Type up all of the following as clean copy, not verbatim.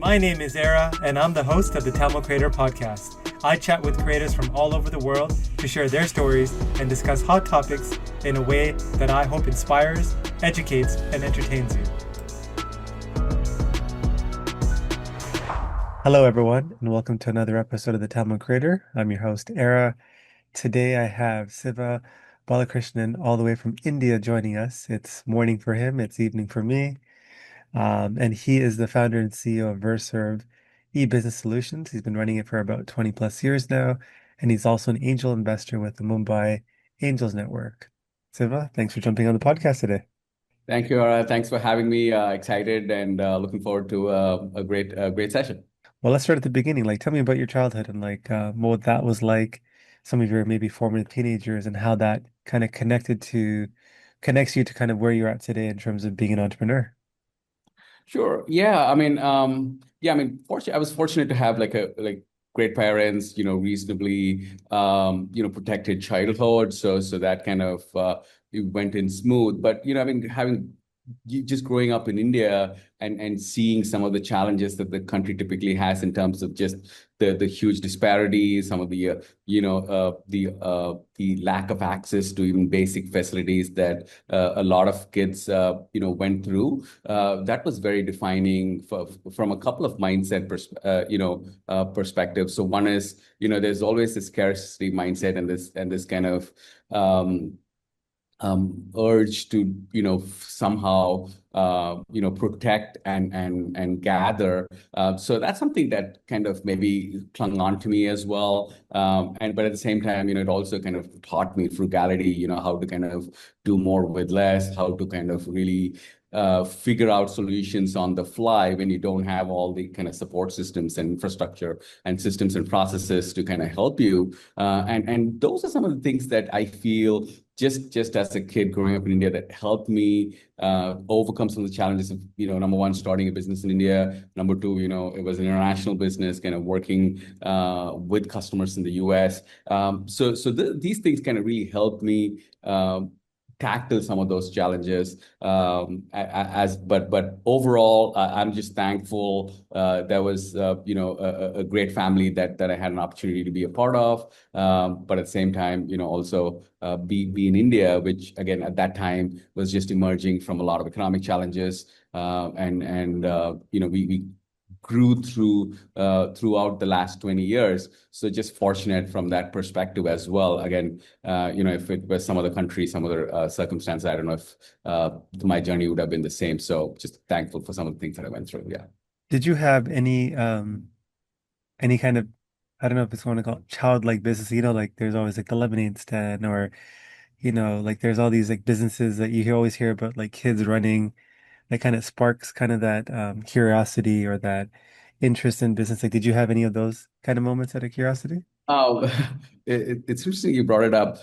My name is Era, and I'm the host of the Tamil Creator Podcast. I chat with creators from all over the world to share their stories and discuss hot topics in a way that I hope inspires, educates, and entertains you. Hello, everyone, and welcome to another episode of the Tamil Creator. I'm your host, Era. Today I have Siva Balakrishnan all the way from India joining us. It's morning for him, it's evening for me. And he is the founder and CEO of Vserve Ebusiness Solutions. He's been running it for about 20 plus years now, and he's also an angel investor with the Mumbai Angels Network. Siva, thanks for jumping on the podcast today. Thank you. Thanks for having me. Excited and looking forward to a great session. Well, let's start at the beginning. Tell me about your childhood and what that was like, some of your maybe formative teenagers, and how that kind of connects you to kind of where you're at today in terms of being an entrepreneur. Sure. Yeah. I was fortunate to have great parents, reasonably, protected childhood. So that kind of it went in smooth. But, having just growing up in India and seeing some of the challenges that the country typically has in terms of just the huge disparities, some of the the lack of access to even basic facilities that a lot of kids went through. That was very defining from a couple of mindset perspectives. So one is, there's always this scarcity mindset and this kind of urge to somehow protect and gather. So that's something that kind of maybe clung on to me as well. But at the same time, it also kind of taught me frugality. How to kind of do more with less, how to kind of really figure out solutions on the fly when you don't have all the kind of support systems and infrastructure and systems and processes to kind of help you. And those are some of the things that I feel just as a kid growing up in India that helped me overcome some of the challenges of, number one, starting a business in India. Number two, it was an international business, kind of working with customers in the US. These things kind of really helped me tackle some of those challenges. But overall, I'm just thankful there was a great family that I had an opportunity to be a part of. But at the same time, also be in India, which again at that time was just emerging from a lot of economic challenges, we grew throughout the last 20 years. So just fortunate from that perspective as well. Again, if it was some other country, some other circumstance, I don't know if my journey would have been the same. So just thankful for some of the things that I went through. Yeah. Did you have any kind of, I don't know if it's going to call it childlike business, there's always the lemonade stand or, there's all these businesses that you always hear about kids running that kind of sparks kind of that curiosity or that interest in business. Did you have any of those kind of moments out of curiosity? Oh, it's interesting you brought it up.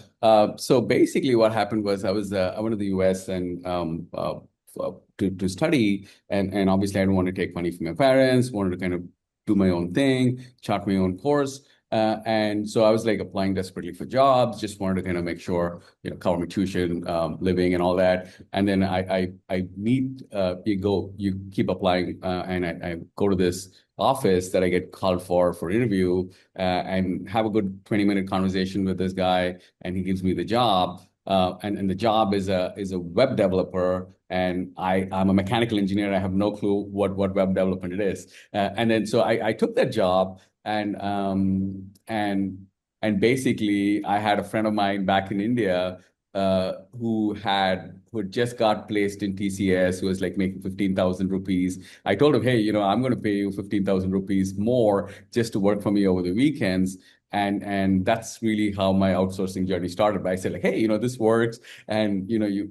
So basically what happened was I went to the US and to study and obviously I didn't want to take money from my parents, wanted to kind of do my own thing, chart my own course. And so I was applying desperately for jobs, just wanted to kind of make sure, cover my tuition, living and all that. And then I meet, you keep applying and I go to this office that I get called for interview and have a good 20-minute conversation with this guy. And he gives me the job. And the job is a web developer. And I'm a mechanical engineer. I have no clue what web development it is. And then so I took that job. And basically, I had a friend of mine back in India who had just got placed in TCS, who was making 15,000 rupees. I told him, hey, I'm going to pay you 15,000 rupees more just to work for me over the weekends. And that's really how my outsourcing journey started. I said, hey, this works, and you're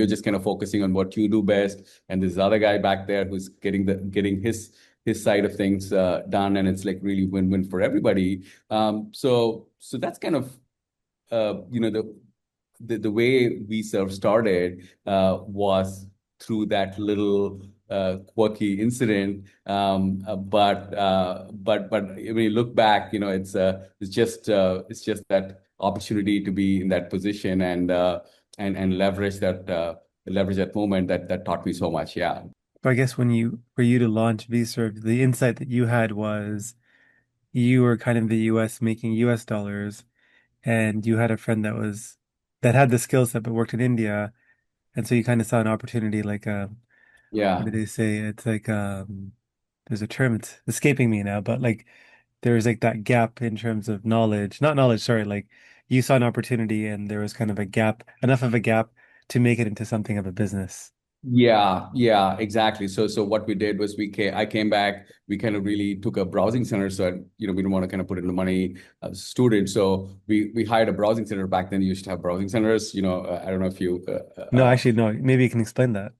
just kind of focusing on what you do best, and this other guy back there who's getting his side of things done, and it's really win-win for everybody. So that's kind of the way Vserve started was through that little quirky incident. But when you look back, it's just that opportunity to be in that position and leverage that moment that taught me so much. Yeah. But I guess for you to launch Vserve, the insight that you had was you were kind of the US making US dollars, and you had a friend that had the skill set but worked in India, and so you kind of saw an opportunity like what Yeah. do they say? It's like there's a term, it's escaping me now, but like there's like that gap in terms of knowledge, not knowledge, sorry, like you saw an opportunity and there was kind of a gap, enough of a gap to make it into something of a business. Yeah, yeah, exactly. So what we did was I came back, we kind of really took a browsing center. So, we didn't want to kind of put in the money as a student. So we hired a browsing center. Back then you used to have browsing centers, I don't know if you, No, actually, no, maybe you can explain that.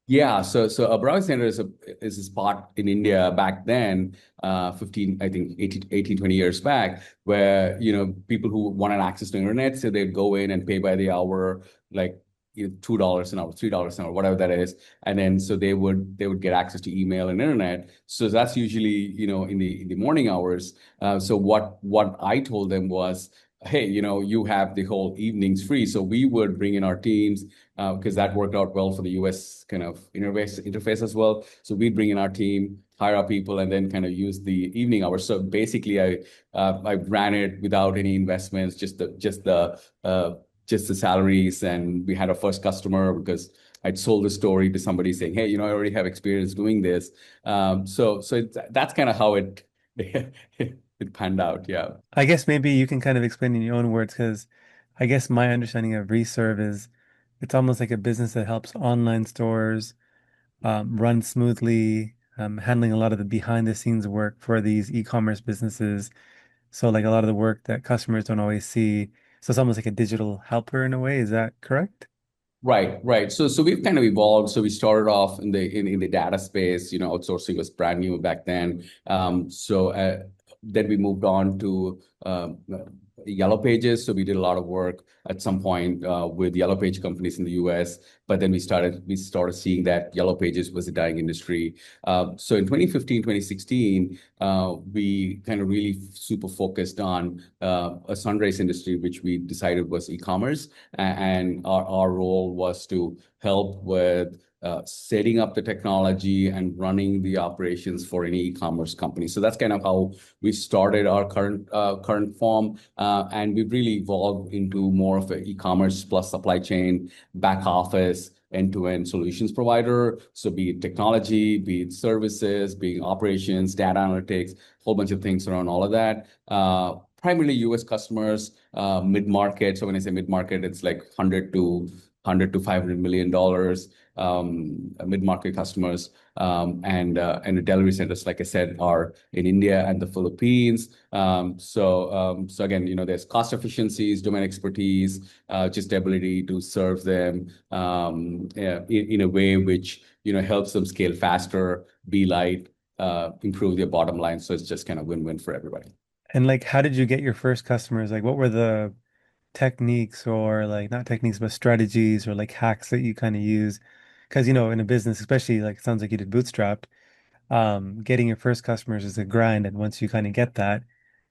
yeah, so a browsing center is a spot in India back then, 15, I think 18, 20 years back, where, people who wanted access to internet, so they'd go in and pay by the hour, like $2 an hour, $3 an hour, whatever that is. And then so they would get access to email and internet. So that's usually, in the morning hours. So what I told them was, hey, you have the whole evenings free. So we would bring in our teams because that worked out well for the US kind of interface as well. So we'd bring in our team, hire our people, and then kind of use the evening hours. So basically, I ran it without any investments, just the salaries, and we had our first customer because I'd sold the story to somebody saying, "Hey, I already have experience doing this." That's kind of how it it panned out. Yeah. I guess maybe you can kind of explain in your own words, because I guess my understanding of Reserve is it's almost like a business that helps online stores run smoothly, handling a lot of the behind the scenes work for these e-commerce businesses. So like a lot of the work that customers don't always see. So it's almost like a digital helper in a way. Is that correct? Right, right. So we've kind of evolved. So we started off in the data space. Outsourcing was brand new back then. Then we moved on to Yellow Pages. So we did a lot of work at some point with Yellow Page companies in the US. But then we started seeing that Yellow Pages was a dying industry. So in 2015, 2016, we kind of really super focused on a sunrise industry, which we decided was e-commerce. And our role was to help with setting up the technology and running the operations for any e-commerce company. So that's kind of how we started our current form, and we've really evolved into more of an e-commerce plus supply chain, back office, end-to-end solutions provider. So be it technology, be it services, being operations, data analytics, whole bunch of things around all of that. Primarily US customers, mid-market. So when I say mid-market, it's like 100 to $500 million, mid-market customers, and the delivery centers, like I said, are in India and the Philippines. So again, there's cost efficiencies, domain expertise, just the ability to serve them in a way which helps them scale faster, be light, improve their bottom line. So it's just kind of win-win for everybody. And like, how did you get your first customers? Like, what were the techniques or like not techniques, but strategies or like hacks that you kind of use? Because, in a business, especially like it sounds like you did bootstrapped, getting your first customers is a grind. And once you kind of get that,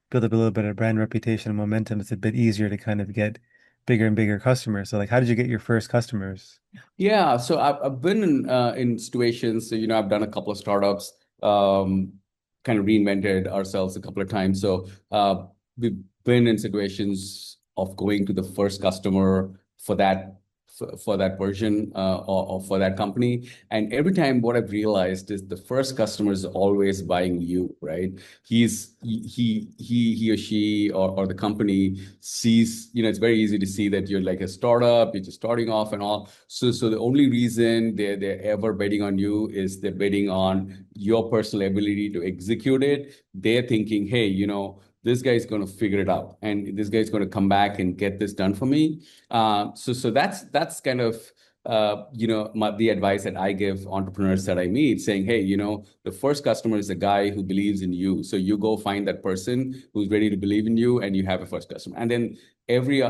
build up a little bit of brand reputation and momentum, it's a bit easier to kind of get bigger and bigger customers. So like, how did you get your first customers? Yeah, so I've been in situations. So I've done a couple of startups, kind of reinvented ourselves a couple of times. So we've been in situations of going to the first customer for that version or for that company. And every time, what I've realized is the first customer is always buying you, right? He or she or the company sees, it's very easy to see that you're like a startup, you're just starting off and all. So the only reason they're ever betting on you is they're betting on your personal ability to execute it. They're thinking, hey, this guy's going to figure it out, and this guy's going to come back and get this done for me. So that's kind of the advice that I give entrepreneurs that I meet, saying, hey, the first customer is the guy who believes in you. So you go find that person who's ready to believe in you, and you have a first customer. And then every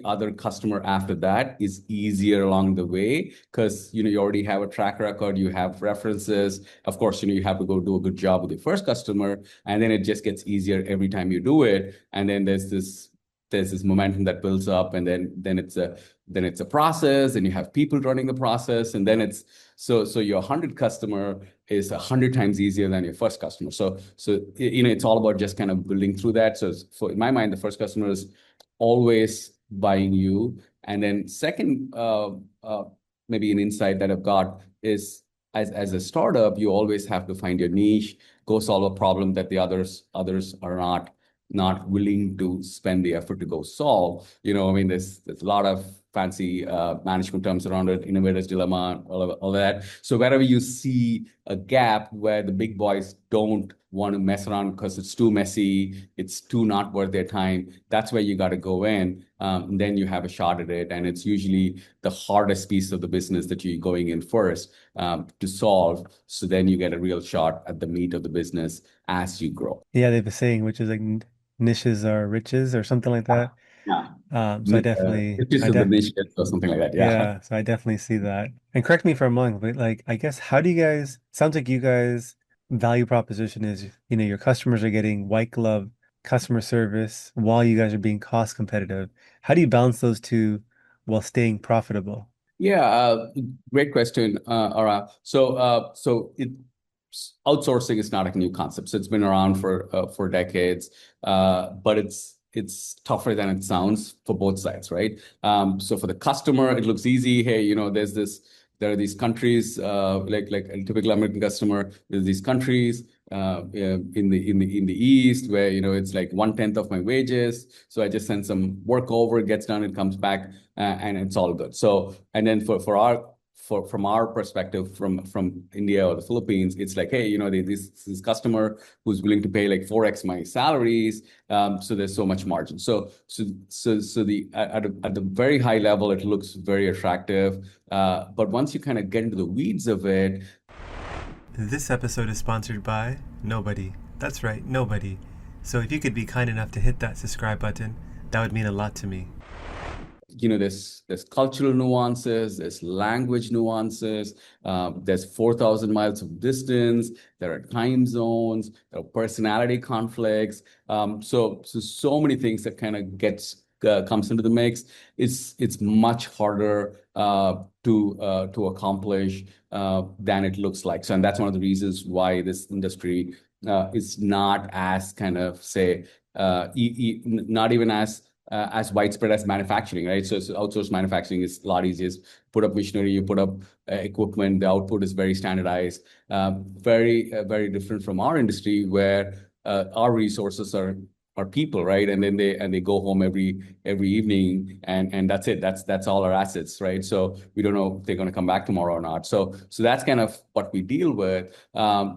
other customer after that is easier along the way because you already have a track record, you have references. Of course, you have to go do a good job with the first customer, and then it just gets easier every time you do it. And then there's this there's this momentum that builds up, and then it's a process, and you have people running the process, and then it's so your 100 customer is 100 times easier than your first customer. It's all about just kind of building through that. So for in my mind, the first customer is always buying you, and then second, maybe an insight that I've got is as a startup, you always have to find your niche, go solve a problem that the others are not willing to spend the effort to go solve. I mean, there's a lot of fancy management terms around it, innovator's dilemma, all of that. So wherever you see a gap where the big boys don't want to mess around because it's too messy, it's too not worth their time, that's where you got to go in. And then you have a shot at it. And it's usually the hardest piece of the business that you're going in first to solve. So then you get a real shot at the meat of the business as you grow. Yeah, they have a saying which is like niches are riches or something like that. Yeah. So Riches of the nations or something like that. Yeah. yeah, so I definitely see that. And correct me if I'm wrong, but like, I guess, how do you guys, sounds like you guys value proposition is, your customers are getting white glove customer service while you guys are being cost competitive. How do you balance those two while staying profitable? Yeah, great question, Ara. Outsourcing is not a new concept. So it's been around for decades, but it's tougher than it sounds for both sides, right? So for the customer, it looks easy. Hey, there are these countries, like a typical American customer. There's these countries in the East where it's like 1/10 of my wages. So I just send some work over, it gets done, it comes back, and it's all good. So and then from our perspective, from India or the Philippines, it's like, hey, this customer who's willing to pay like 4x my salaries, so there's so much margin. The at the very high level, it looks very attractive, but once you kind of get into the weeds of it. This episode is sponsored by nobody. That's right, nobody. So if you could be kind enough to hit that subscribe button, that would mean a lot to me. There's cultural nuances, there's language nuances, there's 4,000 miles of distance, there are time zones, there are personality conflicts. So many things that kind of comes into the mix. It's much harder to accomplish than it looks like. And that's one of the reasons why this industry is not as kind of not even as widespread as manufacturing, right? So outsourced manufacturing is a lot easier. Put up machinery, you put up equipment, the output is very standardized, very different from our industry where our resources are people, right? And then they go home every evening, and that's it. That's all our assets, right? So we don't know if they're going to come back tomorrow or not. So that's kind of what we deal with.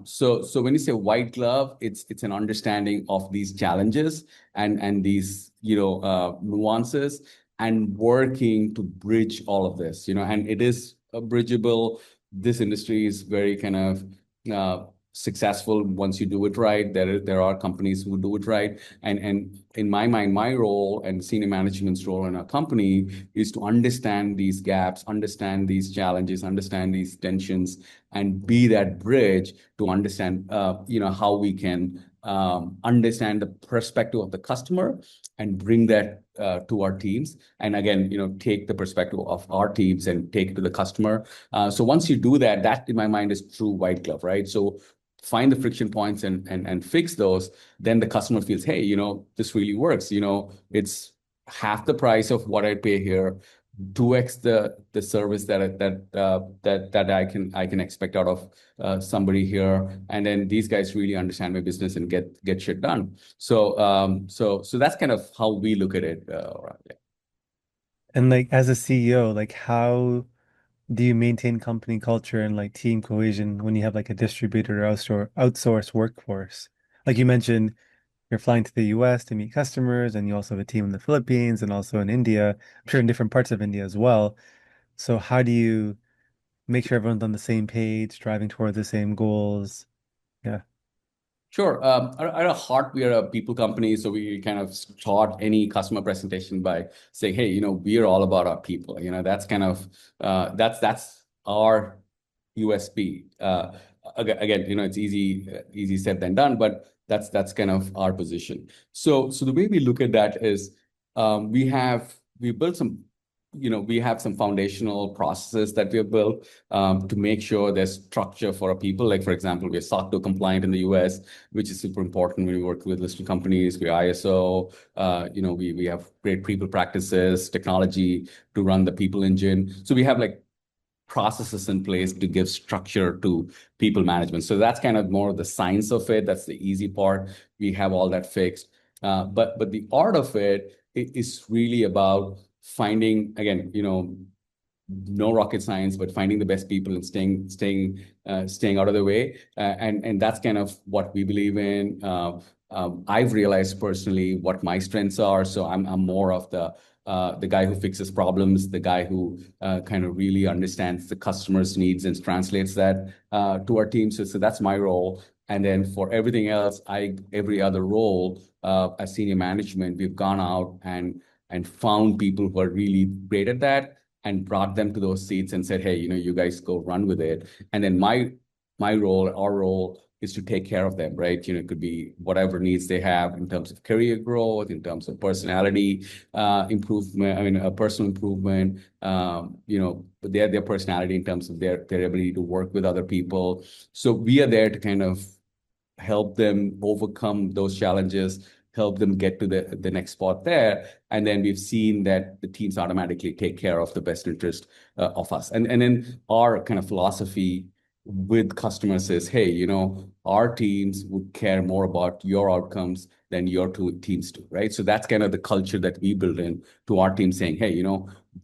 So when you say white glove, it's an understanding of these challenges and these nuances, and working to bridge all of this. And it is bridgeable. This industry is very kind of successful once you do it right. There are companies who do it right, and in my mind, my role and senior management's role in our company is to understand these gaps, understand these challenges, understand these tensions, and be that bridge to understand how we can understand the perspective of the customer and bring that to our teams, and again, take the perspective of our teams and take it to the customer. So once you do that, that in my mind is true white glove, right? So find the friction points and fix those, then the customer feels, hey, this really works. It's half the price of what I pay here, 2x the service that I can expect out of somebody here, and then these guys really understand my business and get shit done. So that's kind of how we look at it. Yeah. And like as a CEO, like how do you maintain company culture and like team cohesion when you have like a distributor or outsource workforce? Like you mentioned, you're flying to the US to meet customers, and you also have a team in the Philippines and also in India, I'm sure in different parts of India as well. So how do you make sure everyone's on the same page, driving toward the same goals? Yeah. Sure. At our heart, we are a people company, so we kind of start any customer presentation by saying, "Hey, we are all about our people." That's kind of that's our USP. Again, it's easy said than done, but that's kind of our position. So the way we look at that is we built some, we have some foundational processes that we have built to make sure there's structure for our people. Like, for example, we're SOC 2 compliant in the US, which is super important when we work with listed companies. We're ISO, we have great people practices, technology to run the people engine. So we have like processes in place to give structure to people management. So that's kind of more of the science of it. That's the easy part. We have all that fixed. But the art of it is really about finding, again, no rocket science, but finding the best people and staying out of the way. And that's kind of what we believe in. I've realized personally what my strengths are. So I'm more of the guy who fixes problems, the guy who kind of really understands the customer's needs and translates that to our team. So that's my role. And then for everything else, every other role as senior management, we've gone out and found people who are really great at that and brought them to those seats and said, hey, you guys go run with it. And then my role, our role is to take care of them, right? It could be whatever needs they have in terms of career growth, in terms of personality improvement, personal improvement, their personality in terms of their ability to work with other people. So we are there to kind of help them overcome those challenges, help them get to the next spot there. And then we've seen that the teams automatically take care of the best interest of us. And then our kind of philosophy with customers is, hey, our teams would care more about your outcomes than your two teams do, right? So that's kind of the culture that we build in to our team, saying, hey,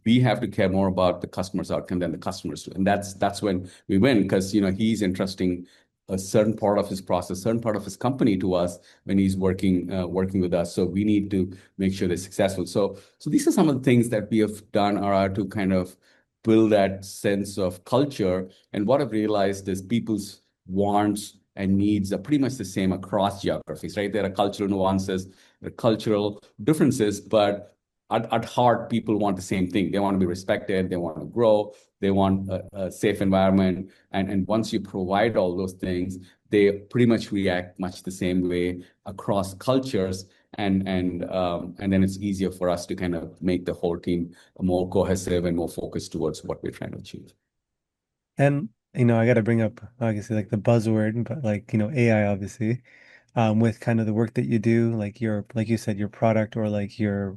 we have to care more about the customer's outcome than the customers do. And that's when we win, because he's entrusting a certain part of his process, certain part of his company to us when he's working with us. So we need to make sure they're successful. So these are some of the things that we have done to kind of build that sense of culture. And what I've realized is people's wants and needs are pretty much the same across geographies, right? There are cultural nuances, there are cultural differences, but at heart, people want the same thing. They want to be respected, they want to grow, they want a safe environment. And once you provide all those things, they pretty much react much the same way across cultures. And then it's easier for us to kind of make the whole team more cohesive and more focused towards what we're trying to achieve. And I got to bring up obviously like the buzzword, but like AI obviously, with kind of the work that you do, like like you said, your product or like your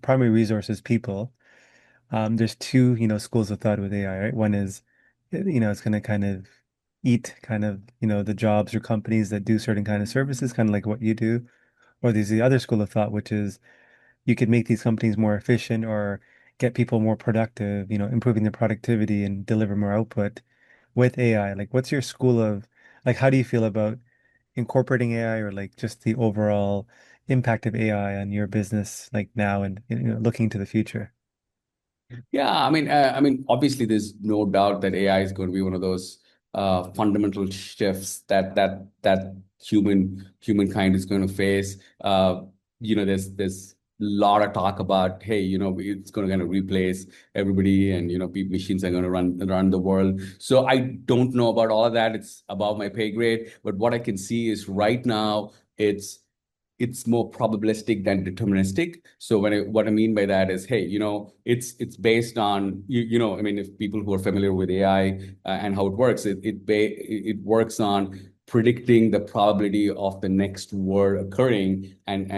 primary resources people. There's two schools of thought with AI, right? One is it's going to kind of eat kind of the jobs or companies that do certain kind of services, kind of like what you do. Or there's the other school of thought, which is you could make these companies more efficient or get people more productive, improving their productivity and deliver more output with AI. Like, what's your school of, like, how do you feel about incorporating AI or like just the overall impact of AI on your business, like now and looking to the future? Yeah, obviously, there's no doubt that AI is going to be one of those fundamental shifts that humankind is going to face. There's a lot of talk about, hey, it's going to kind of replace everybody, and machines are going to run the world. So I don't know about all of that. It's above my pay grade. But what I can see is right now, it's more probabilistic than deterministic. So what I mean by that is, hey, it's based on if people who are familiar with AI and how it works, it works on predicting the probability of the next word occurring and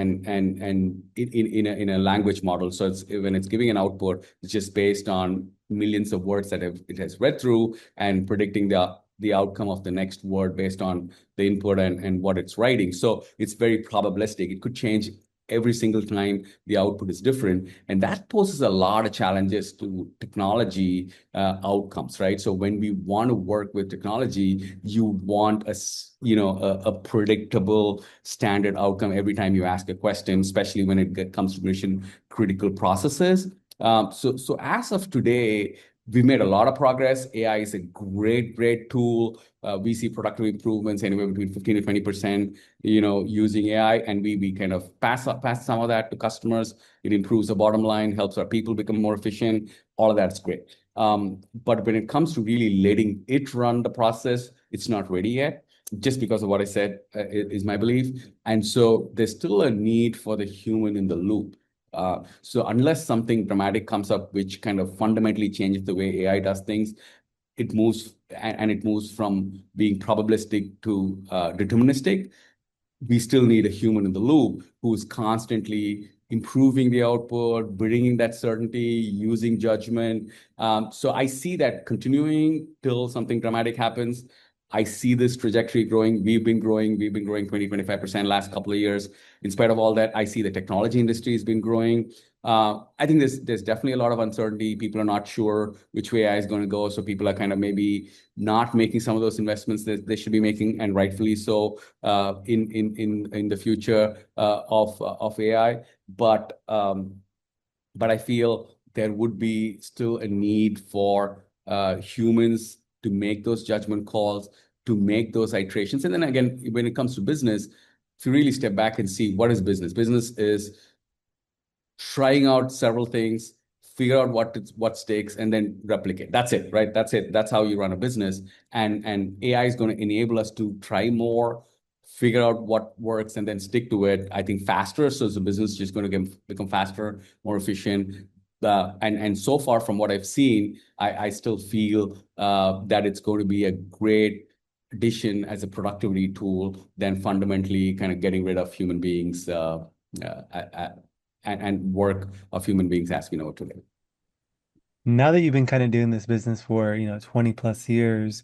in a language model. So when it's giving an output, it's just based on millions of words that it has read through and predicting the outcome of the next word based on the input and what it's writing. So it's very probabilistic. It could change every single time the output is different. And that poses a lot of challenges to technology outcomes, right? So when we want to work with technology, you want a predictable standard outcome every time you ask a question, especially when it comes to mission critical processes. So as of today, we made a lot of progress. AI is a great tool. We see productive improvements anywhere between 15 to 20%, using AI, and we kind of pass some of that to customers. It improves the bottom line, helps our people become more efficient. All of that's great. But when it comes to really letting it run the process, it's not ready yet, just because of what I said is my belief. And so there's still a need for the human in the loop. So unless something dramatic comes up, which kind of fundamentally changes the way AI does things, it moves and it moves from being probabilistic to deterministic. We still need a human in the loop who's constantly improving the output, bringing that certainty, using judgment. So I see that continuing till something dramatic happens. I see this trajectory growing. We've been growing 20, 25% last couple of years. In spite of all that, I see the technology industry has been growing. I think there's definitely a lot of uncertainty. People are not sure which way AI is going to go. So people are kind of maybe not making some of those investments that they should be making, and rightfully so, in the future of AI. But I feel there would be still a need for humans to make those judgment calls, to make those iterations. And then again, when it comes to business, if you really step back and see what is business, business is trying out several things, figure out what stakes, and then replicate. That's it, right? That's it. That's how you run a business. And AI is going to enable us to try more, figure out what works, and then stick to it, I think, faster. So the business is just going to become faster, more efficient. And so far from what I've seen, I still feel that it's going to be a great addition as a productivity tool than fundamentally kind of getting rid of human beings and work of human beings as we know it today. Now that you've been kind of doing this business for, 20 plus years,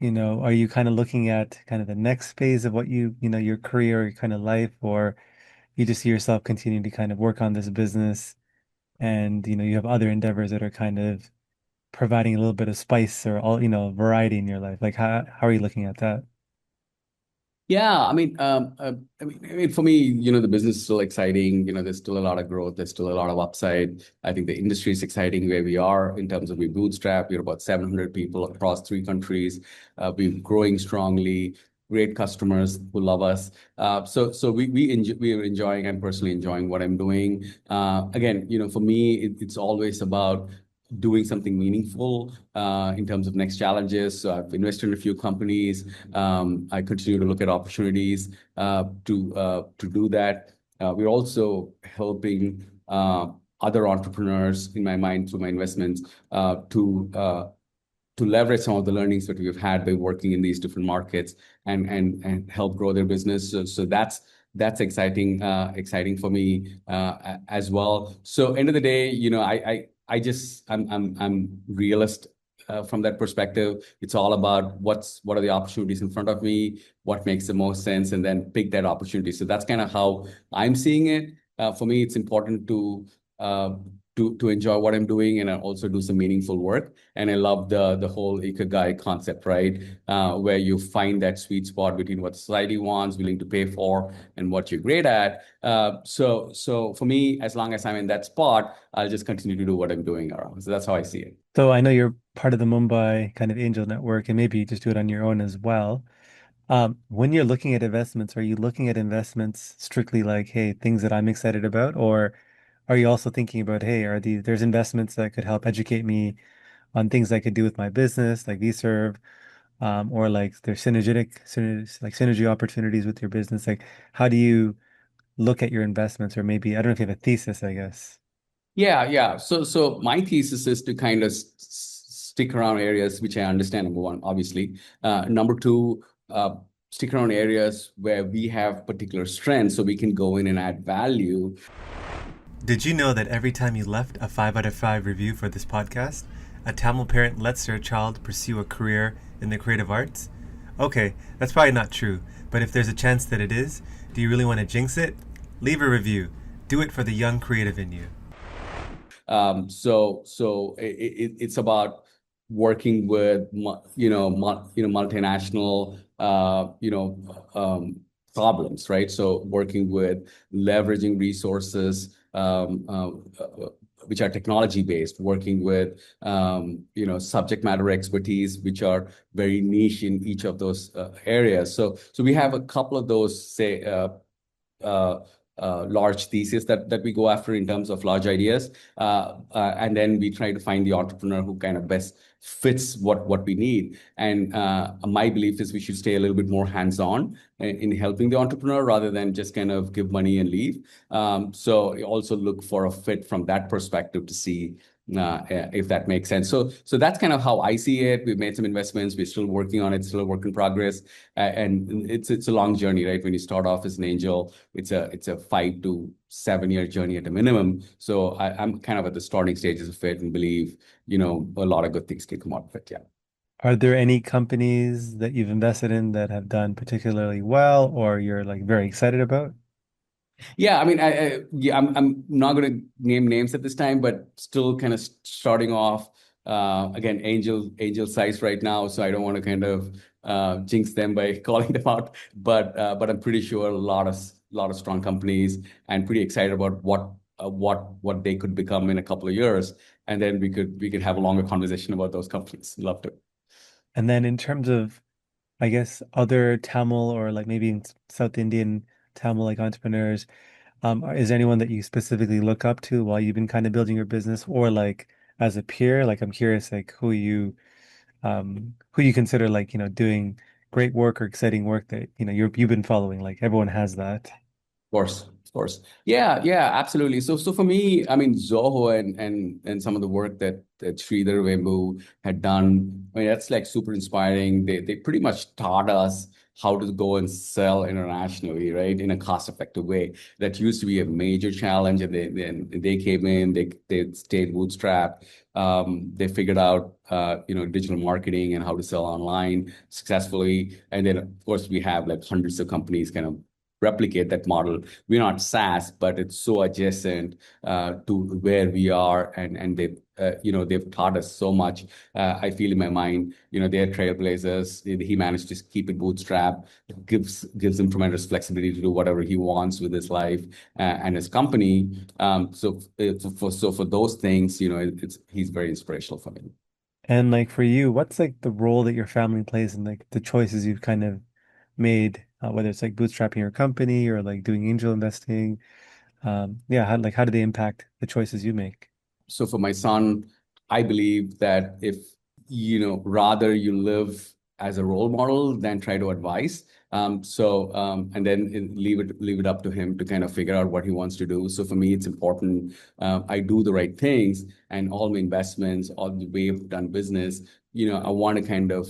are you kind of looking at kind of the next phase of what your career, your kind of life, or you just see yourself continuing to kind of work on this business and, you have other endeavors that are kind of providing a little bit of spice or all, variety in your life? Like how are you looking at that? Yeah, for me, the business is still exciting. There's still a lot of growth. There's still a lot of upside. I think the industry is exciting where we are in terms of we bootstrap. We're about 700 people across 3 countries. We're growing strongly. Great customers who love us. So we are enjoying. I'm personally enjoying what I'm doing. Again, for me, it's always about doing something meaningful in terms of next challenges. So I've invested in a few companies. I continue to look at opportunities to do that. We're also helping other entrepreneurs, in my mind, through my investments, to leverage some of the learnings that we've had by working in these different markets and help grow their business. So that's exciting for me as well. So end of the day, I'm realist from that perspective. It's all about what are the opportunities in front of me, what makes the most sense, and then pick that opportunity. So that's kind of how I'm seeing it. For me, it's important uh, to enjoy what I'm doing and also do some meaningful work. And I love the whole ikigai concept, right? Where you find that sweet spot between what society wants, willing to pay for, and what you're great at. So for me, as long as I'm in that spot, I'll just continue to do what I'm doing around. So that's how I see it. So I know you're part of the Mumbai kind of angel network, and maybe you just do it on your own as well. When you're looking at investments, are you looking at investments strictly like, hey, things that I'm excited about, or are you also thinking about, hey, there's investments that could help educate me on things I could do with my business, like Vserve, or like there's synergy opportunities with your business. Like, how do you look at your investments, or maybe I don't know if you have a thesis, I guess. Yeah. So my thesis is to kind of stick around areas which I understand, number one, obviously. Number two, stick around areas where we have particular strengths so we can go in and add value. Did you know that every time you left a 5 out of 5 review for this podcast, a Tamil parent lets their child pursue a career in the creative arts? Okay, that's probably not true, but if there's a chance that it is, do you really want to jinx it? Leave a review. Do it for the young creative in you. It's about working with multinational problems, right? So working with leveraging resources which are technology based, working with subject matter expertise which are very niche in each of those areas. So we have a couple of those, say, large thesis that we go after in terms of large ideas, and then we try to find the entrepreneur who kind of best fits what we need. And my belief is we should stay a little bit more hands-on in helping the entrepreneur rather than just kind of give money and leave. So you also look for a fit from that perspective to see if that makes sense. So that's kind of how I see it. We've made some investments. We're still working on it, still a work in progress. And it's a long journey, right? When you start off as an angel, it's a 5 to 7 year journey at a minimum. So I'm kind of at the starting stages of it and believe, a lot of good things can come out of it. Yeah. Are there any companies that you've invested in that have done particularly well or you're like very excited about? Yeah, I mean, yeah, I'm not going to name names at this time, but still kind of starting off. Again, angel size right now, so I don't want to kind of jinx them by calling them out. But I'm pretty sure a lot of strong companies, and pretty excited about what they could become in a couple of years, and then we could have a longer conversation about those companies. Love to. And then in terms of, I guess, other Tamil or like maybe in South Indian Tamil like entrepreneurs, is there anyone that you specifically look up to while you've been kind of building your business or like as a peer? Like I'm curious like who you consider like, doing great work or exciting work that, you've been following. Like everyone has that. Course, of course. Yeah, yeah, absolutely. So for me, I mean, Zoho and some of the work that Sridhar Vembu had done, I mean, that's like super inspiring. They pretty much taught us how to go and sell internationally, right, in a cost-effective way. That used to be a major challenge, and they came in, they stayed bootstrapped. They figured out digital marketing and how to sell online successfully. And then of course we have like hundreds of companies kind of replicate that model. We're not SaaS, but it's so adjacent to where we are, and they've taught us so much. I feel in my mind, they're trailblazers. He managed to keep it bootstrap. It gives him tremendous flexibility to do whatever he wants with his life and his company. So for those things, he's very inspirational for me. And like for you, what's like the role that your family plays in like the choices you've kind of made, whether it's like bootstrapping your company or like doing angel investing? Yeah, how do they impact the choices you make? So for my son, I believe that if, rather you live as a role model than try to advise. And then leave it up to him to kind of figure out what he wants to do. So for me, it's important I do the right things, and all my investments, all the way I've done business, I want to kind of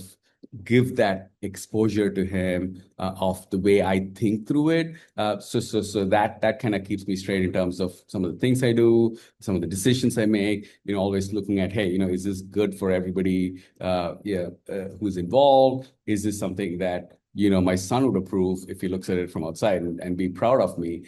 give that exposure to him of the way I think through it. So that kind of keeps me straight in terms of some of the things I do, some of the decisions I make. Always looking at, hey, is this good for everybody? Who's involved? Is this something that my son would approve if he looks at it from outside and be proud of me?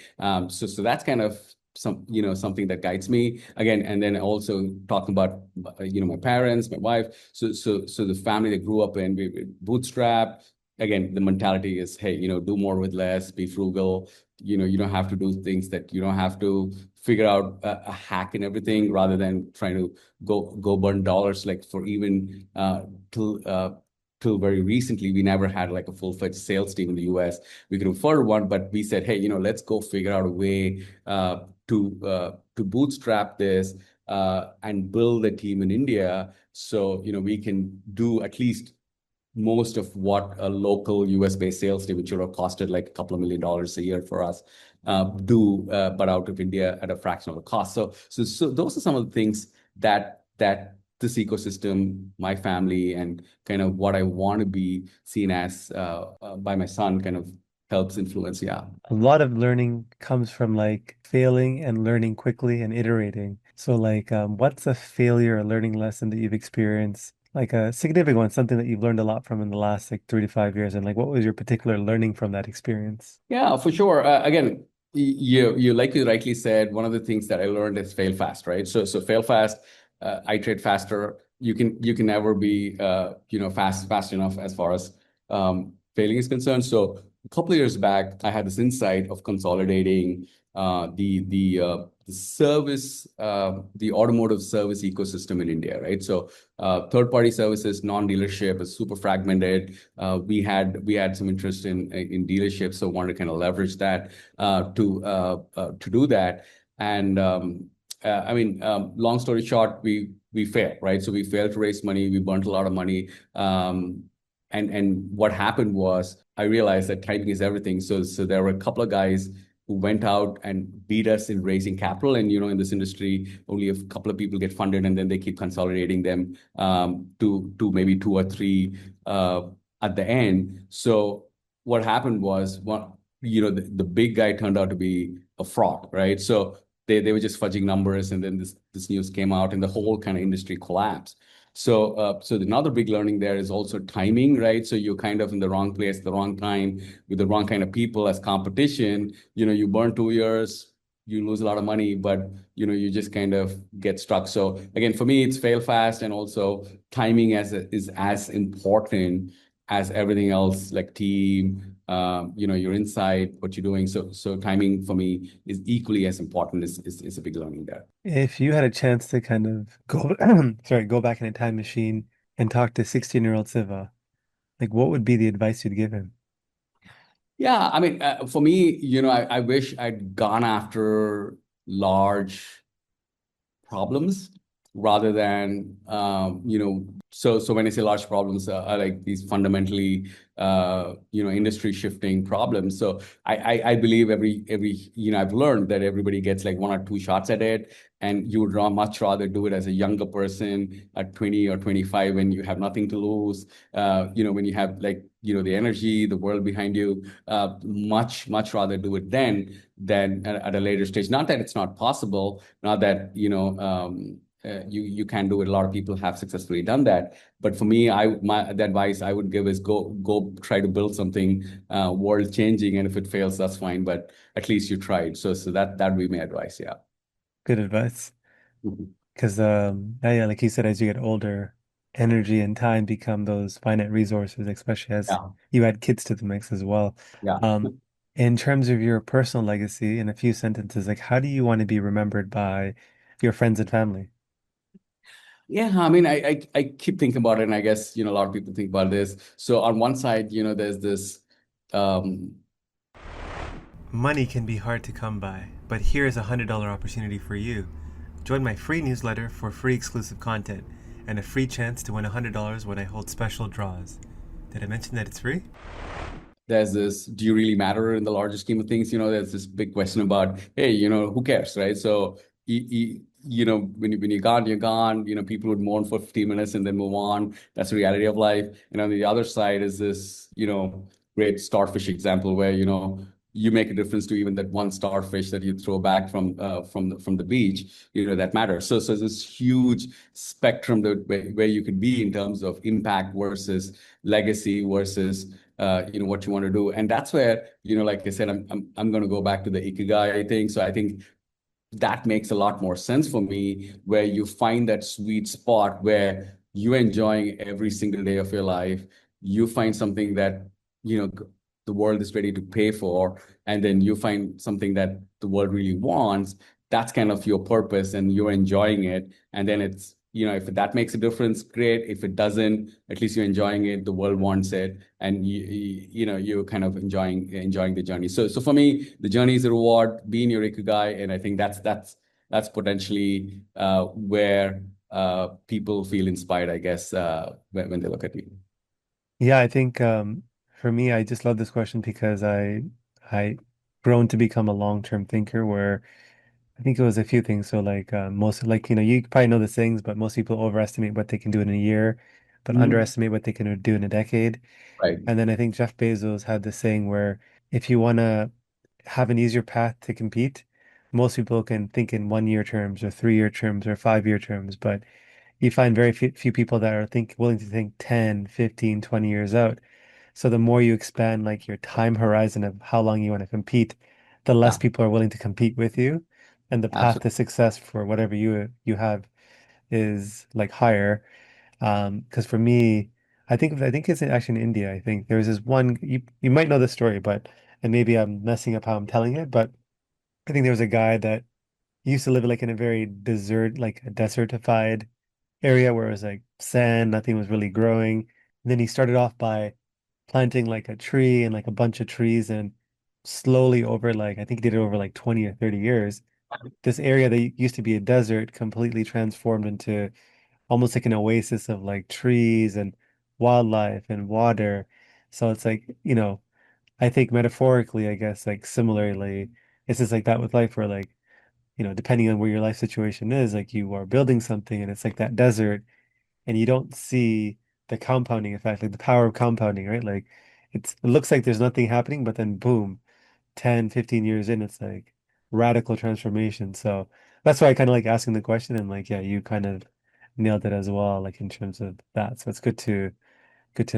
So that's kind of something that guides me again. And then also talking about my parents, my wife, so the family that grew up in, we bootstrap. Again, the mentality is, hey, do more with less, be frugal. You don't have to do things that you don't have to figure out a hack and everything, rather than trying to go burn dollars. Like for even till very recently, we never had like a full-fledged sales team in the US. We could afford one, but we said, hey, let's go figure out a way to bootstrap this and build a team in India, so we can do at least most of what a local US-based sales team, which would have costed like a couple of $1 million a year for us, but out of India at a fraction of the cost. So those are some of the things that this ecosystem, my family, and kind of what I want to be seen as by my son, kind of helps influence. Yeah. A lot of learning comes from like failing and learning quickly and iterating. So like, what's a failure or learning lesson that you've experienced? Like a significant one, something that you've learned a lot from in the last like 3 to 5 years, and like what was your particular learning from that experience? Yeah, for sure. Again, you like you rightly said, one of the things that I learned is fail fast, right? So fail fast, iterate faster. You can never be fast enough as far as failing is concerned. So a couple of years back, I had this insight of consolidating the service, the automotive service ecosystem in India, right? So third-party services, non-dealership is super fragmented. We had some interest in dealerships, so wanted to kind of leverage that to do that. And I mean, long story short, we failed, right? So we failed to raise money. We burnt a lot of money. And what happened was I realized that timing is everything. So there were a couple of guys who went out and beat us in raising capital. And in this industry, only a couple of people get funded, and then they keep consolidating them to maybe two or three at the end. So what happened was the big guy turned out to be a fraud, right? So they were just fudging numbers, and then this news came out, and the whole kind of industry collapsed. So another big learning there is also timing, right? So you're kind of in the wrong place at the wrong time with the wrong kind of people as competition. You burn 2 years, you lose a lot of money, but you just kind of get stuck. So again, for me, it's fail fast, and also timing is as important as everything else, like team, your insight, what you're doing. So timing for me is equally as important. Is a big learning there. If you had a chance to kind of go, sorry, go back in a time machine and talk to 16-year-old Siva, like what would be the advice you'd give him? Yeah, I mean, for me, I wish I'd gone after large problems rather than so when I say large problems, are like these fundamentally industry shifting problems. So I believe every I've learned that everybody gets like one or two shots at it, and you would much rather do it as a younger person at 20 or 25 when you have nothing to lose, when you have like the energy, the world behind you. Much rather do it then than at a later stage. Not that it's not possible, not that you can do it. A lot of people have successfully done that. But for me, the advice I would give is go try to build something world changing, and if it fails, that's fine. But at least you tried. So that would be my advice. Yeah. Good advice. Mhm. Because yeah, like you said, as you get older, energy and time become those finite resources, especially as Yeah. you add kids to the mix as well. Yeah. In terms of your personal legacy, in a few sentences, like how do you want to be remembered by your friends and family? Yeah, I mean, I keep thinking about it, and I guess a lot of people think about this. So on one side, there's this um, Money can be hard to come by, but here's a $100 opportunity for you. Join my free newsletter for free exclusive content and a free chance to win $100 when I hold special draws. Did I mention that it's free? there's this, do you really matter in the larger scheme of things? There's this big question about, hey, who cares, right? So, when you're gone, you're gone. People would mourn for 15 minutes and then move on. That's the reality of life. And on the other side is this, great starfish example where, you make a difference to even that one starfish that you throw back from the beach, that matters. So this huge spectrum where you could be in terms of impact versus legacy versus what you want to do. And that's where, like I said, I'm going to go back to the ikigai thing. So I think that makes a lot more sense for me, where you find that sweet spot where you're enjoying every single day of your life. You find something that, you know, the world is ready to pay for, and then you find something that the world really wants. That's kind of your purpose, and you're enjoying it. And then it's, if that makes a difference, great. If it doesn't, at least you're enjoying it. The world wants it, and you're kind of enjoying the journey. So for me, the journey is a reward. Be in your ikigai, and I think that's potentially where people feel inspired, I guess, when they look at you. Yeah, I think for me, I just love this question because I grown to become a long-term thinker where I think it was a few things. So like most like you probably know the things, but most people overestimate what they can do in a year, but Mhm. underestimate what they can do in a decade. Right. And then I think Jeff Bezos had this saying where if you want to have an easier path to compete, most people can think in 1 year terms or 3 year terms or 5 year terms, but you find very few people that are willing to think 10, 15, 20 years out. So the more you expand like your time horizon of how long you want to compete, the less Yeah, people are willing to compete with you. And the path to absolutely. success for whatever you have is like higher. Because for me, I think it's actually in India. I think there's this one you might know the story, but and maybe I'm messing up how I'm telling it, but I think there was a guy that used to live like in a very like a desertified area where it was like sand, nothing was really growing. And then he started off by planting like a tree and like a bunch of trees and slowly over like I think he did it over like 20 or 30 years. This area that used to be a desert completely transformed into almost like an oasis of like trees and wildlife and water. So it's like, I think metaphorically, I guess, like similarly, it's just like that with life where like, depending on where your life situation is, like you are building something and it's like that desert and you don't see the compounding effect, like the power of compounding, right? Like it looks like there's nothing happening, but then boom, 10, 15 years in, it's like radical transformation. So that's why I kind of like asking the question and like, yeah, you kind of nailed it as well, like in terms of that. So it's good to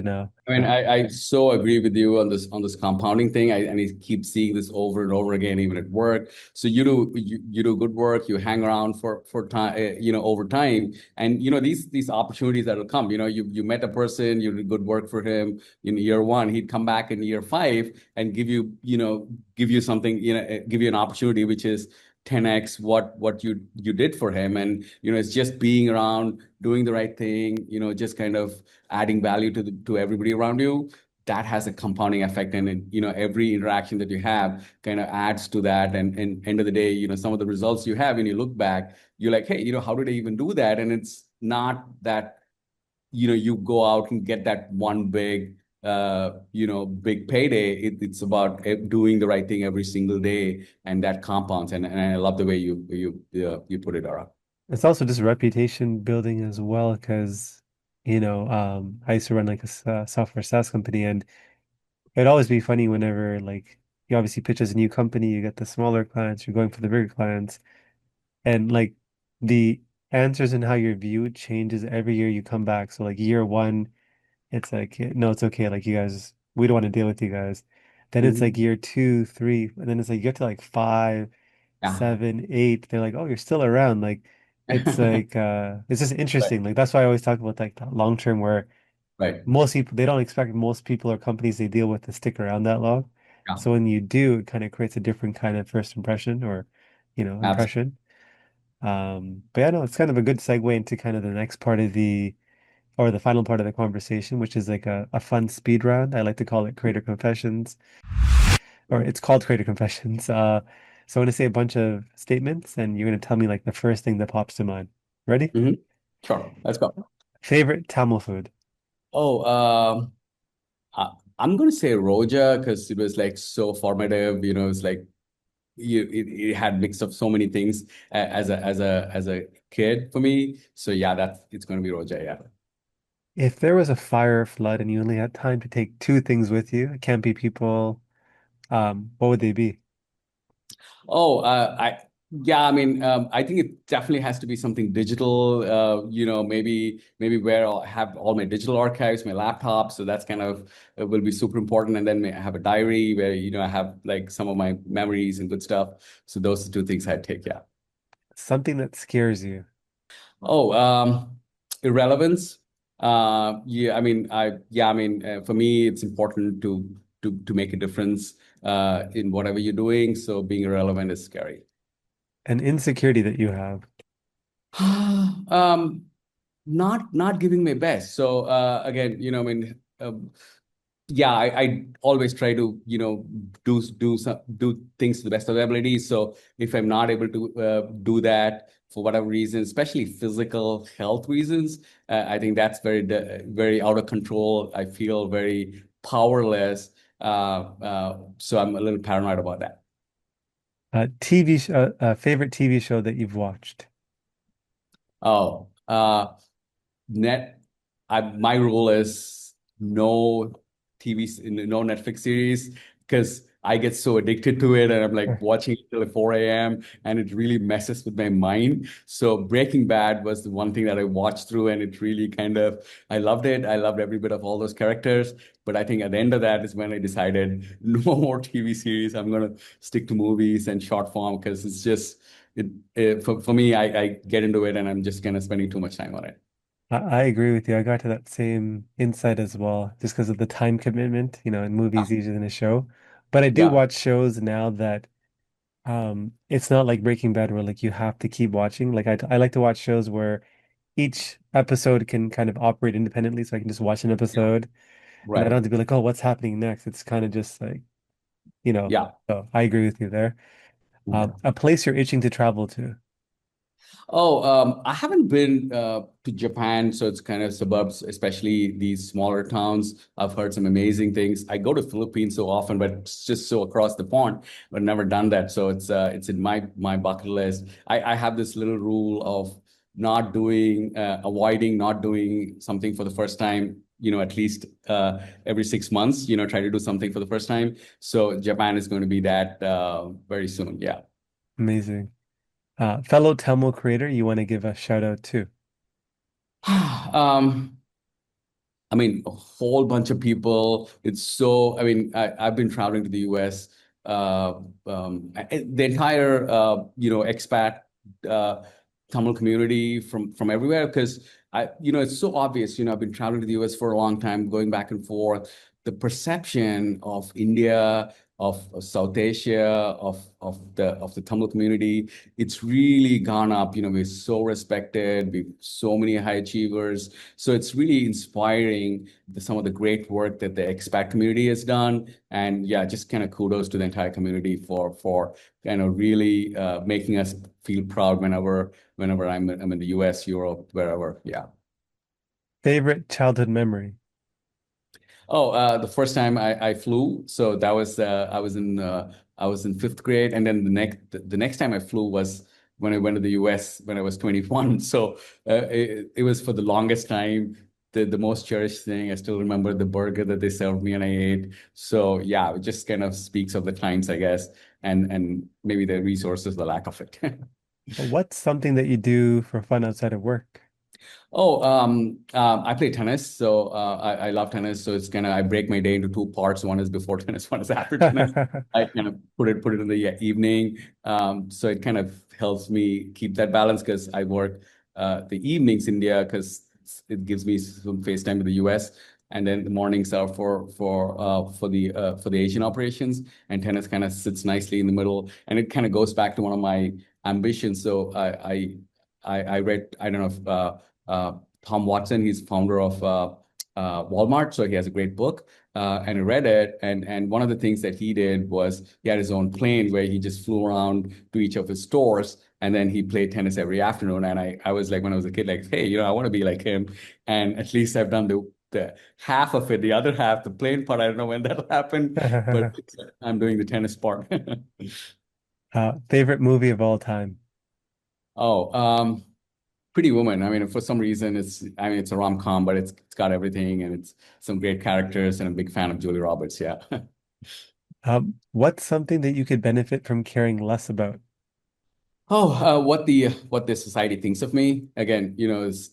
know. I mean, Yeah. I so agree with you on this compounding thing. And I keep seeing this over and over again, even at work. So you do good work, you hang around for time, over time, and these opportunities that will come. You met a person, you did good work for him in year one. He'd come back in year five and give you something, give you an opportunity which is 10x what you did for him. And it's just being around, doing the right thing, just kind of adding value to everybody around you. That has a compounding effect, and every interaction that you have kind of adds to that. And end of the day, some of the results you have, when you look back, you're like, hey, how did I even do that? And it's not that you go out and get that one big payday. It's about doing the right thing every single day, and that compounds. And I love the way you put it, Ara. It's also just reputation building as well, because, I used to run like a software SaaS company, and it'd always be funny whenever like you obviously pitch as a new company, you get the smaller clients, you're going for the bigger clients, and like the answers and how you're viewed changes every year you come back. So like year one, it's like, no, it's okay. Like you guys, we don't want to deal with you guys. Then it's like Mhm. year two, three, and then it's like you get to like five, Yeah. 7, 8. They're like, oh, you're still around. Like it's just Right. interesting. Like that's why I always talk about like that long term where Right. most people they don't expect most people or companies they deal with to stick around that long. Yeah. So when you do, it kind of creates a different kind of first impression or, Absolutely. impression. But yeah, no, it's kind of a good segue into kind of the next part of the final part of the conversation, which is like a fun speed round. I like to call it Creator Confessions, or it's called Creator Confessions. So I'm going to say a bunch of statements, and you're going to tell me like the first thing that pops to mind. Ready? Mhm. Sure. Let's go. Favorite Tamil food? Oh, I'm going to say Roja because it was like so formative. It's like it had mix of so many things as a kid for me. So yeah, it's going to be Roja. Yeah. If there was a fire or flood and you only had time to take two things with you, it can't be people, what would they be? Oh, yeah, I mean, I think it definitely has to be something digital. Maybe where I'll have all my digital archives, my laptop. So that's kind of will be super important. And then I have a diary where I have like some of my memories and good stuff. So those are two things I'd take. Yeah. Something that scares you. Oh, irrelevance. Yeah, I mean, for me, it's important to make a difference in whatever you're doing. So being irrelevant is scary. An insecurity that you have. Um, not giving my best. So again, I mean, yeah, I always try to do things to the best of their abilities. So if I'm not able to do that for whatever reason, especially physical health reasons, I think that's very out of control. I feel very powerless. So I'm a little paranoid about that. TV sh favorite TV show that you've watched. Oh, net. My rule is no no Netflix series because I get so addicted to it and I'm like watching it till 4 a.m. and it really messes with my mind. So Breaking Bad was the one thing that I watched through and it really kind of I loved it. I loved every bit of all those characters. But I think at the end of that is when I decided no more TV series. I'm gonna stick to movies and short form because it's just for me, I get into it and I'm just kind of spending too much time on it. I agree with you. I got to that same insight as well, just because of the time commitment, in Yeah. movies easier than a show. But I do Yeah. watch shows now that It's not like Breaking Bad where like you have to keep watching. Like I like to watch shows where each episode can kind of operate independently, so I can just watch an Yeah. episode and I don't Right. have to be like, oh, what's happening next? It's kind of just like, you know. Yeah. So I agree with you there. A place you're itching to travel to. Oh, I haven't been to Japan, so it's kind of suburbs, especially these smaller towns. I've heard some amazing things. I go to Philippines so often, but it's just so across the pond, but never done that. So it's in my bucket list. I have this little rule of avoiding not doing something for the first time. At least every 6 months, try to do something for the first time. So Japan is going to be that very soon. Yeah. Amazing. Fellow Tamil creator you want to give a shout out to. Um, I mean, a whole bunch of people. I mean, I've been traveling to the US. The entire, expat uh, Tamil community from everywhere, because it's so obvious. I've been traveling to the US for a long time, going back and forth. The perception of India, of South Asia, of the Tamil community, it's really gone up. We're so respected. We've so many high achievers. So it's really inspiring some of the great work that the expat community has done. And yeah, just kind of kudos to the entire community for kind of really making us feel proud whenever I'm in the US, Europe, wherever. Yeah. Favorite childhood memory. Oh, the first time I flew, so that was I was in fifth grade, and then the next time I flew was when I went to the US when I was 21. So it was for the longest time the most cherished thing. I still remember the burger that they served me and I ate. So yeah, it just kind of speaks of the times, I guess, and maybe the resources, the lack of it. What's something that you do for fun outside of work? Oh, I play tennis, so I love tennis. So it's kind of I break my day into two parts. One is before tennis, one is after tennis. I kind of put it in the evening. So it kind of helps me keep that balance because I work the evenings in India because it gives me some face time in the US, and then the mornings are for the Asian operations, and tennis kind of sits nicely in the middle, and it kind of goes back to one of my ambitions. So I read, I don't know if Tom Watson, he's founder of Walmart, so he has a great book, and I read it. And one of the things that he did was he had his own plane where he just flew around to each of his stores, and then he played tennis every afternoon. And I was like, when I was a kid, like, hey, I want to be like him, and at least I've done the half of it. The other half, the plane part, I don't know when that'll happen, but I'm doing the tennis part. Favorite movie of all time. Oh, Pretty Woman. I mean, for some reason, it's a rom-com, but it's got everything and it's some great characters, and I'm a big fan of Julie Roberts. Yeah. What's something that you could benefit from caring less about? Oh, what the society thinks of me. Again,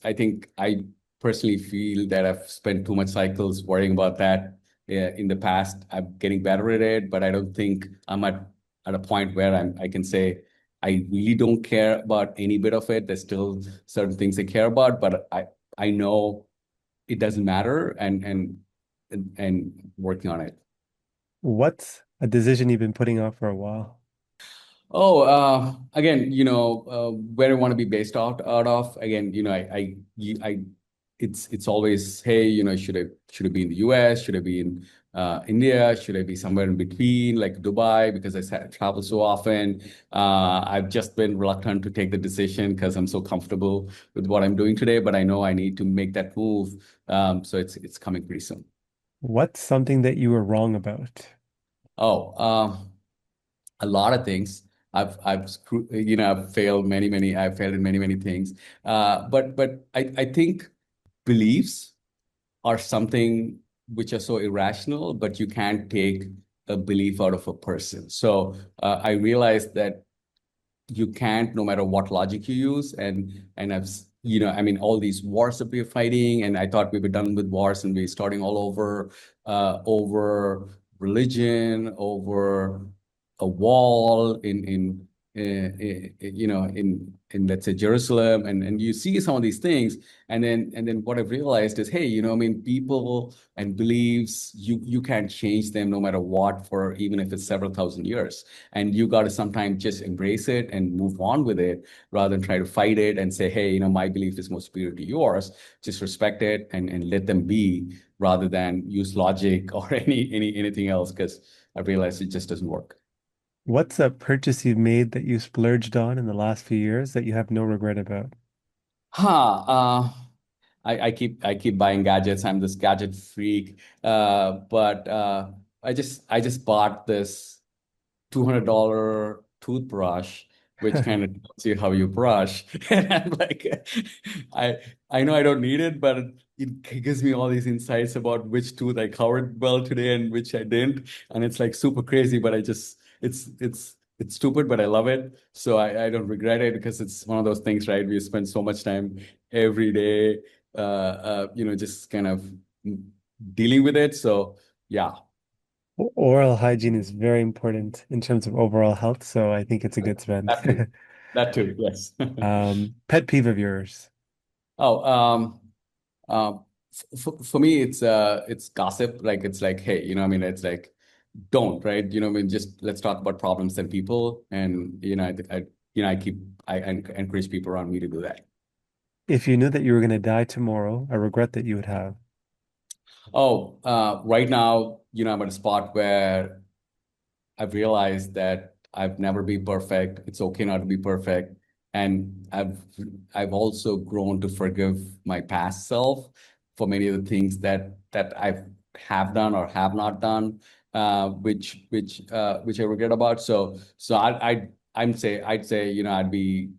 I think I personally feel that I've spent too much cycles worrying about that in the past. I'm getting better at it, but I don't think I'm at a point where I can say I really don't care about any bit of it. There's still certain things I care about, but I know it doesn't matter, and working on it. What's a decision you've been putting off for a while? Oh, again, where I want to be based out of. Again, it's always, hey, should I be in the US? Should I be in India? Should I be somewhere in between, like Dubai? Because travel so often. I've just been reluctant to take the decision because I'm so comfortable with what I'm doing today. But I know I need to make that move. So it's coming pretty soon. What's something that you were wrong about? Oh, a lot of things. I've I've failed in many things. But I think beliefs are something which are so irrational, but you can't take a belief out of a person. So I realized that you can't, no matter what logic you use. And I mean, all these wars that we're fighting, and I thought we were done with wars and we're starting all over religion, over a wall in in let's say Jerusalem, and you see some of these things, and then what I've realized is, hey, I mean, people and beliefs, you can't change them no matter what, for even if it's several thousand years, and you got to sometimes just embrace it and move on with it rather than try to fight it and say, hey, my belief is more superior to yours. Just respect it and let them be, rather than use logic or anything else, because I realized it just doesn't work. What's a purchase you've made that you splurged on in the last few years that you have no regret about? Huh. I keep buying gadgets. I'm this gadget freak. But I just bought this $200 toothbrush, which kind of tells you how you brush. And I'm like, I I know I don't need it, but it gives me all these insights about which tooth I covered well today and which I didn't. And it's like super crazy, but it's stupid, but I love it. So I don't regret it, because it's one of those things, right? We spend so much time every day, just kind of dealing with it. So yeah, Oral hygiene is very important in terms of overall health, so I think it's a good spend. that too. That too, yes. Pet peeve of yours. Oh, for me, it's gossip. Like, it's like, hey, I mean, it's like, don't, right? I mean, just let's talk about problems and people, and I encourage people around me to do that. If you knew that you were going to die tomorrow, a regret that you would have. Oh, right now, I'm at a spot where I've realized that I've never been perfect. It's okay not to be perfect. And I've also grown to forgive my past self for many of the things that I have done or have not done, which I regret about. So I'd say, I'd be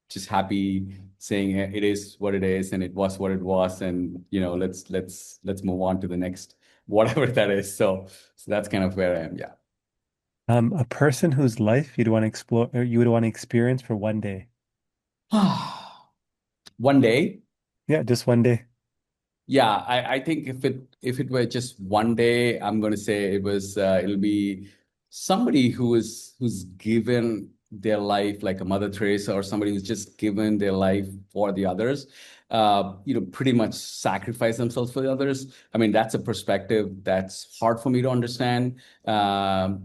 just happy saying, it is what it is, and it was what it was, and let's move on to the next whatever that is. So that's kind of where I am. Yeah. A person whose life you'd want to explore or you would want to experience for one day. One day, Yeah, just one day. yeah, I think if it were just one day, I'm going to say it'll be somebody who's given their life like a Mother Teresa, or somebody who's just given their life for the others. Pretty much sacrifice themselves for the others. I mean, that's a perspective that's hard for me to understand. I'd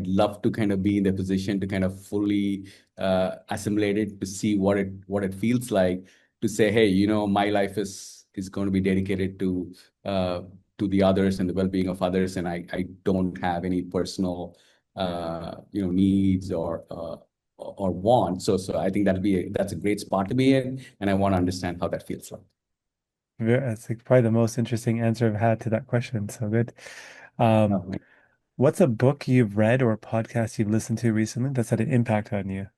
love to kind of be in the position to kind of fully assimilate it, to see what it feels like, to say, hey, my life is going to be dedicated to the others and the well-being of others, and I don't have any personal needs or wants. So I think that's a great spot to be in, and I want to understand how that feels like. That's like probably the most interesting answer I've had to that question. So good. Um, Oh, what's a book you've read or a podcast you've listened to recently that's had an impact on you?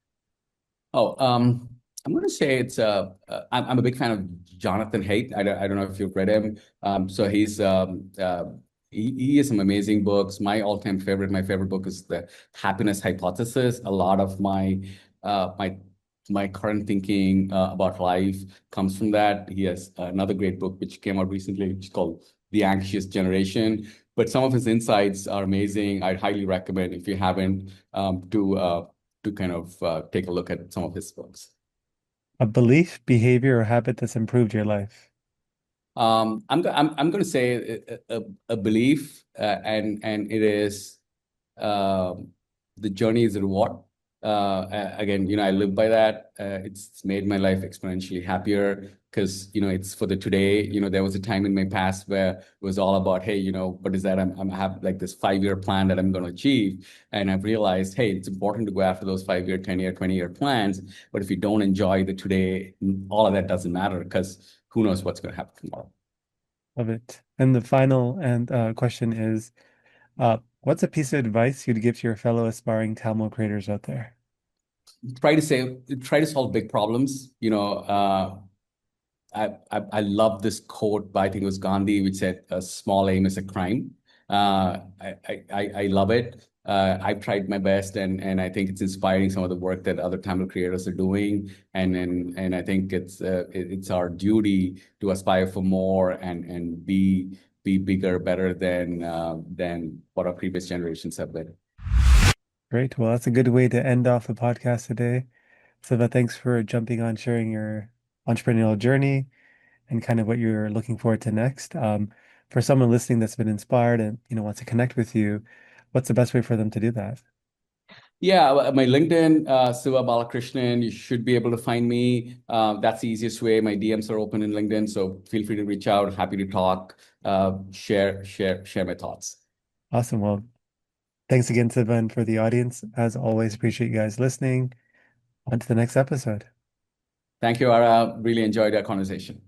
Oh, I'm going to say I'm a big fan of Jonathan Haidt. I don't know if you've read him. So he has some amazing books. My favorite book is The Happiness Hypothesis. A lot of my current thinking about life comes from that. He has another great book which came out recently, which is called The Anxious Generation. But some of his insights are amazing. I'd highly recommend, if you haven't, to kind of take a look at some of his books. A belief, behavior, or habit that's improved your life. I'm going to say a belief, and it is, um, the journey is a reward. Again, I live by that. It's made my life exponentially happier, because it's for the today. There was a time in my past where it was all about, hey, what is that? I have like this 5-year plan that I'm going to achieve, and I've realized, hey, it's important to go after those 5-year, 10-year, 20-year plans. But if you don't enjoy the today, all of that doesn't matter, because who knows what's going to happen tomorrow. Love it. And the final and question is, what's a piece of advice you'd give to your fellow aspiring Tamil creators out there? Try to solve big problems. I love this quote by, I think it was Gandhi, which said, "A small aim is a crime." I love it. I've tried my best, and I think it's inspiring, some of the work that other Tamil creators are doing, and I think it's our duty to aspire for more, and be bigger, better than what our previous generations have been. Great. Well, that's a good way to end off the podcast today. Siva, thanks for jumping on, sharing your entrepreneurial journey and kind of what you're looking forward to next. For someone listening that's been inspired and wants to connect with you, what's the best way for them to do that? Yeah, my LinkedIn, Siva Balakrishnan, you should be able to find me. That's the easiest way. My DMs are open in LinkedIn, so feel free to reach out. Happy to talk, share my thoughts. Awesome. Well, thanks again, Siva, and for the audience. As always, appreciate you guys listening. On to the next episode. Thank you, Ara. Really enjoyed our conversation.